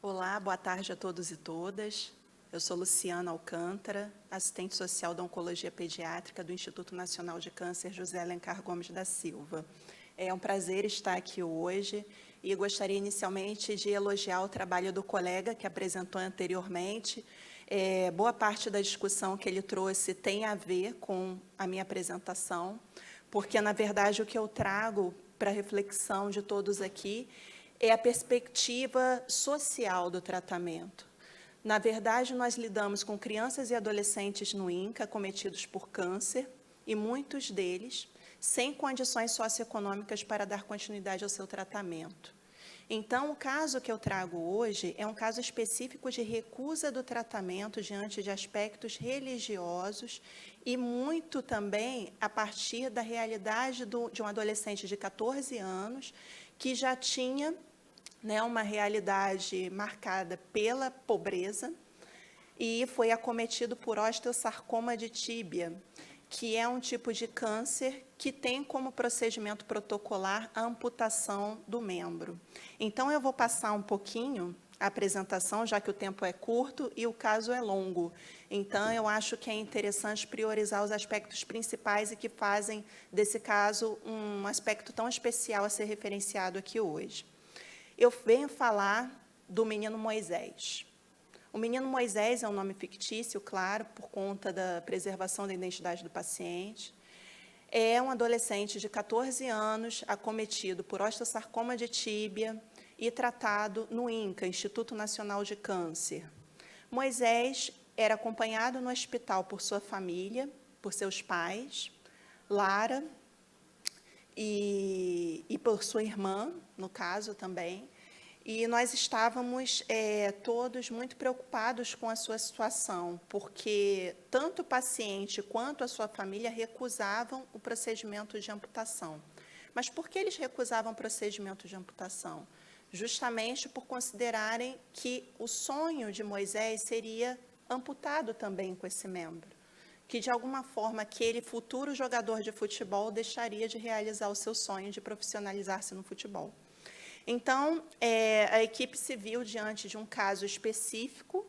Olá, boa tarde a todos e todas. Eu sou Luciana Alcântara, assistente social da Oncologia Pediátrica do Instituto Nacional de Câncer José Alencar Gomes da Silva. É um prazer estar aqui hoje e gostaria inicialmente de elogiar o trabalho do colega que apresentou anteriormente. Boa parte da discussão que ele trouxe tem a ver com a minha apresentação, porque, na verdade, o que eu trago para a reflexão de todos aqui é a perspectiva social do tratamento. Na verdade, nós lidamos com crianças e adolescentes no INCA cometidos por câncer, e muitos deles sem condições socioeconômicas para dar continuidade ao seu tratamento. Então, o caso que eu trago hoje é um caso específico de recusa do tratamento diante de aspectos religiosos e muito também a partir da realidade de um adolescente de 14 anos que já tinha uma realidade marcada pela pobreza e foi acometido por osteosarcoma de tíbia, que é um tipo de câncer que tem como procedimento protocolar a amputação do membro. Então, eu vou passar um pouquinho a apresentação, já que o tempo é curto e o caso é longo. Então, eu acho que é interessante priorizar os aspectos principais e que fazem desse caso um aspecto tão especial a ser referenciado aqui hoje. Eu venho falar do menino Moisés. O menino Moisés é um nome fictício, claro, por conta da preservação da identidade do paciente. É um adolescente de 14 anos, acometido por osteosarcoma de tíbia e tratado no INCA, Instituto Nacional de Câncer. Moisés era acompanhado no hospital por sua família, por seus pais, Lara, e por sua irmã, no caso também, e nós estávamos todos muito preocupados com a sua situação, porque tanto o paciente quanto a sua família recusavam o procedimento de amputação. Mas por que eles recusavam o procedimento de amputação? Justamente por considerarem que o sonho de Moisés seria amputado também com esse membro, que, de alguma forma, aquele futuro jogador de futebol deixaria de realizar o seu sonho de profissionalizar-se no futebol. Então, a equipe se viu diante de um caso específico,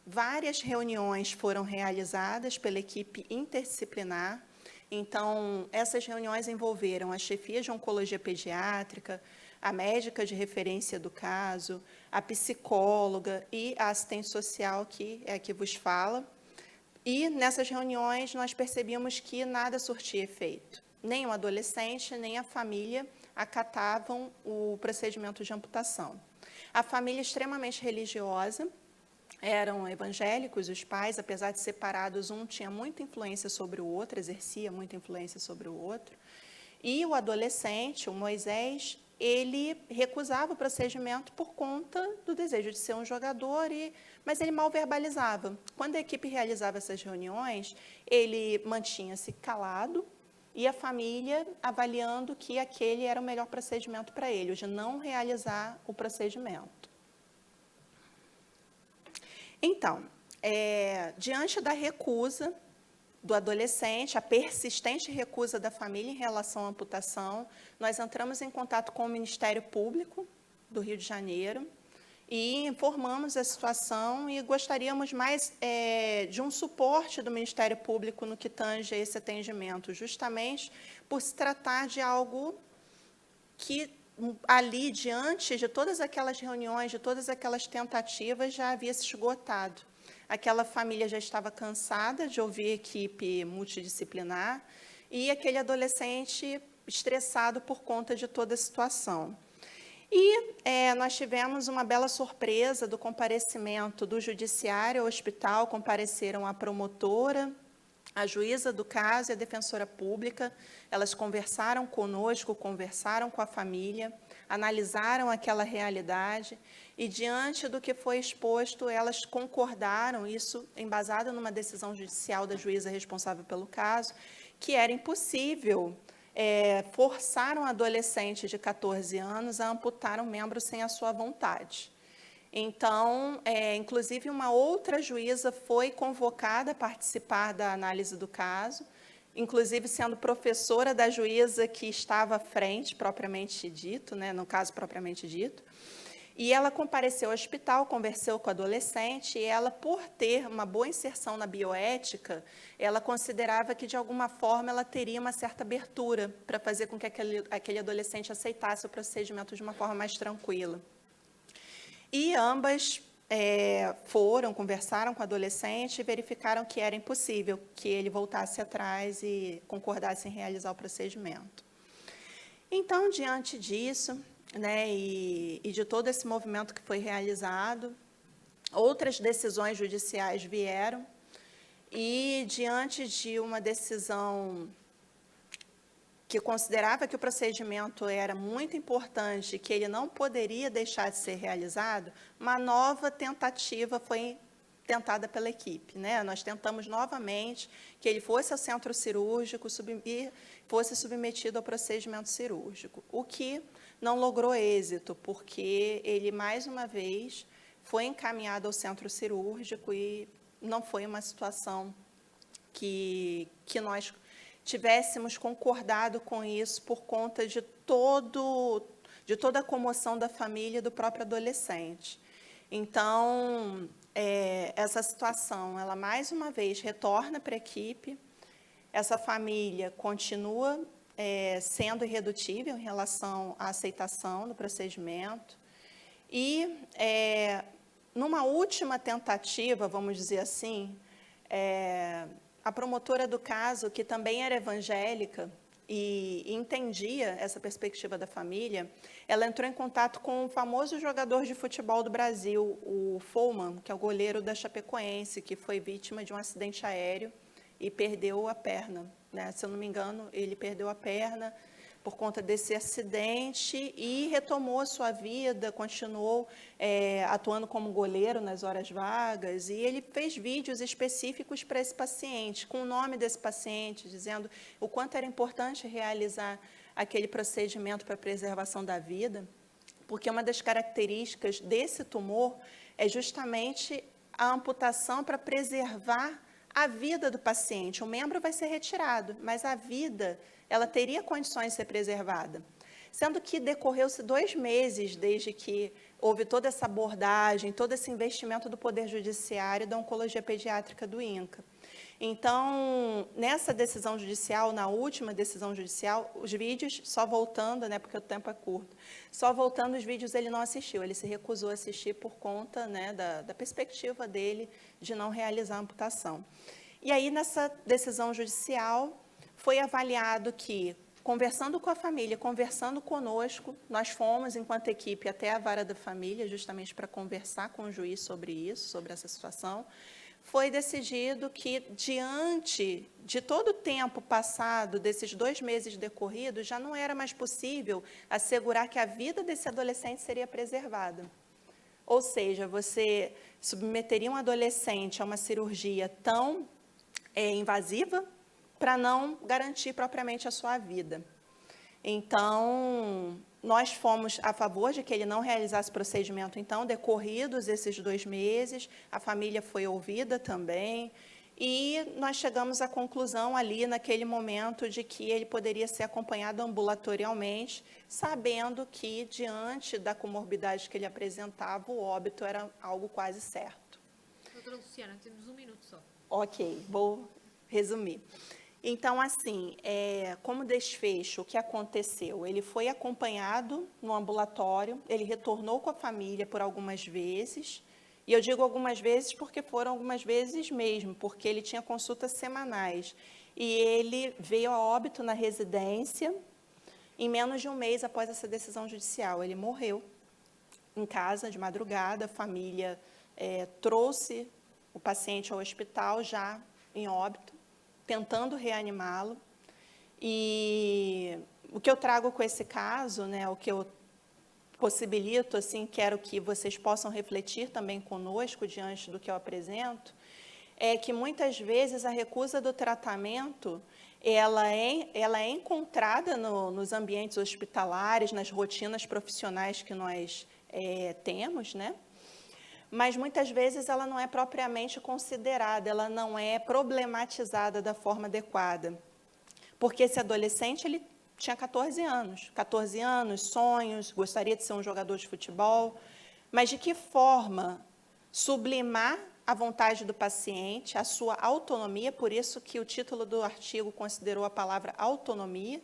várias reuniões foram realizadas pela equipe interdisciplinar. Então, essas reuniões envolveram a chefia de oncologia pediátrica, a médica de referência do caso, a psicóloga e a assistente social, que é a que vos fala. E, nessas reuniões, nós percebíamos que nada surtia efeito. Nem o adolescente, nem a família acatavam o procedimento de amputação. A família extremamente religiosa, eram evangélicos, os pais, apesar de separados, um tinha muita influência sobre o outro, exercia muita influência sobre o outro. E o adolescente, o Moisés, ele recusava o procedimento por conta do desejo de ser um jogador, mas ele mal verbalizava. Quando a equipe realizava essas reuniões, ele mantinha-se calado e a família avaliando que aquele era o melhor procedimento para ele, o de não realizar o procedimento. Então, diante da recusa do adolescente, a persistente recusa da família em relação à amputação, nós entramos em contato com o Ministério Público do Rio de Janeiro e informamos a situação e gostaríamos mais de um suporte do Ministério Público no que tange a esse atendimento, justamente por se tratar de algo que ali, diante de todas aquelas reuniões, de todas aquelas tentativas, já havia se esgotado. Aquela família já estava cansada de ouvir equipe multidisciplinar e aquele adolescente estressado por conta de toda a situação. E nós tivemos uma bela surpresa do comparecimento do judiciário ao hospital, compareceram a promotora, a juíza do caso e a defensora pública. Elas conversaram conosco, conversaram com a família, analisaram aquela realidade e, diante do que foi exposto, elas concordaram, isso embasado numa decisão judicial da juíza responsável pelo caso, que era impossível forçar um adolescente de 14 anos a amputar um membro sem a sua vontade. Então, inclusive, uma outra juíza foi convocada a participar da análise do caso, inclusive sendo professora da juíza que estava à frente, propriamente dito, no caso propriamente dito. E ela compareceu ao hospital, conversou com a adolescente, e ela, por ter uma boa inserção na bioética, ela considerava que, de alguma forma, ela teria uma certa abertura para fazer com que aquele adolescente aceitasse o procedimento de uma forma mais tranquila. E ambas conversaram com o adolescente e verificaram que era impossível que ele voltasse atrás e concordasse em realizar o procedimento. Então, diante disso, né, e de todo esse movimento que foi realizado, outras decisões judiciais vieram, e diante de uma decisão que considerava que o procedimento era muito importante, que ele não poderia deixar de ser realizado, uma nova tentativa foi tentada pela equipe, né? Nós tentamos novamente que ele fosse ao centro cirúrgico e fosse submetido ao procedimento cirúrgico, o que não logrou êxito, porque ele, mais uma vez, foi encaminhado ao centro cirúrgico e não foi uma situação que nós tivéssemos concordado com isso por conta de toda a comoção da família e do próprio adolescente. Então, essa situação, ela mais uma vez retorna para a equipe, essa família continua sendo irredutível em relação à aceitação do procedimento e, numa última tentativa, vamos dizer assim, a promotora do caso, que também era evangélica e entendia essa perspectiva da família, ela entrou em contato com o famoso jogador de futebol do Brasil, o Follmann, que é o goleiro da Chapecoense, que foi vítima de um acidente aéreo e perdeu a perna, né? Se eu não me engano, ele perdeu a perna por conta desse acidente e retomou a sua vida, continuou atuando como goleiro nas horas vagas, e ele fez vídeos específicos para esse paciente, com o nome desse paciente, dizendo o quanto era importante realizar aquele procedimento para a preservação da vida, porque uma das características desse tumor é justamente a amputação para preservar a vida do paciente. O membro vai ser retirado, mas a vida ela teria condições de ser preservada. Sendo que decorreu-se 2 meses desde que houve toda essa abordagem, todo esse investimento do Poder Judiciário da Oncologia Pediátrica do INCA. Então, nessa decisão judicial, na última decisão judicial, os vídeos, só voltando, né, porque o tempo é curto, só voltando os vídeos ele não assistiu, ele se recusou a assistir por conta, né, da perspectiva dele de não realizar a amputação. E aí, nessa decisão judicial, foi avaliado que, conversando com a família, conversando conosco, nós fomos, enquanto equipe, até a vara da família, justamente para conversar com o juiz sobre isso, sobre essa situação, foi decidido que, diante de todo o tempo passado, desses 2 meses decorridos, já não era mais possível assegurar que a vida desse adolescente seria preservada. Ou seja, você submeteria um adolescente a uma cirurgia tão invasiva, para não garantir propriamente a sua vida. Então, nós fomos a favor de que ele não realizasse o procedimento, então, decorridos esses 2 meses, a família foi ouvida também, e nós chegamos à conclusão ali, naquele momento, de que ele poderia ser acompanhado ambulatorialmente, sabendo que, diante da comorbidade que ele apresentava, o óbito era algo quase certo. Doutora Luciana, temos 1 minuto só. Ok, vou resumir. Então, assim, como desfecho, o que aconteceu? Ele foi acompanhado no ambulatório, ele retornou com a família por algumas vezes, e eu digo algumas vezes porque foram algumas vezes mesmo, porque ele tinha consultas semanais, e ele veio a óbito na residência em menos de 1 mês após essa decisão judicial. Ele morreu em casa de madrugada, a família trouxe o paciente ao hospital já em óbito, tentando reanimá-lo. E o que eu trago com esse caso, né, o que eu possibilito, assim, quero que vocês possam refletir também conosco diante do que eu apresento, é que muitas vezes a recusa do tratamento, ela é encontrada nos ambientes hospitalares, nas rotinas profissionais que nós temos, né? Mas muitas vezes ela não é propriamente considerada, ela não é problematizada da forma adequada. Porque esse adolescente, ele tinha 14 anos, sonhos, gostaria de ser um jogador de futebol, mas de que forma sublimar a vontade do paciente, a sua autonomia, por isso que o título do artigo considerou a palavra autonomia,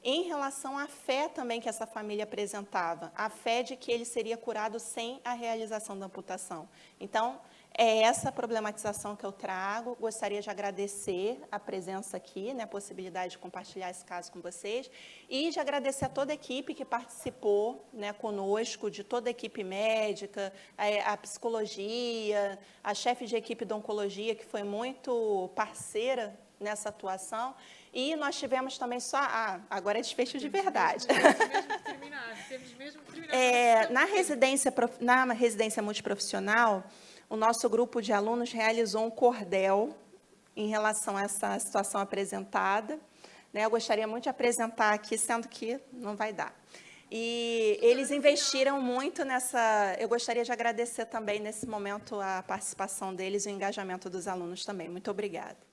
em relação à fé também que essa família apresentava, a fé de que ele seria curado sem a realização da amputação. Então, é essa problematização que eu trago. Gostaria de agradecer a presença aqui, né, a possibilidade de compartilhar esse caso com vocês, e de agradecer a toda a equipe que participou, né, conosco, de toda a equipe médica, a psicologia, a chefe de equipe de oncologia, que foi muito parceira nessa atuação, e nós tivemos também só... agora é desfecho de verdade. Temos mesmo que terminar. Na residência multiprofissional, o nosso grupo de alunos realizou um cordel em relação a essa situação apresentada, né? Eu gostaria muito de apresentar aqui, sendo que não vai dar. E eles investiram muito nessa... Eu gostaria de agradecer também, nesse momento, a participação deles e o engajamento dos alunos também. Muito obrigada.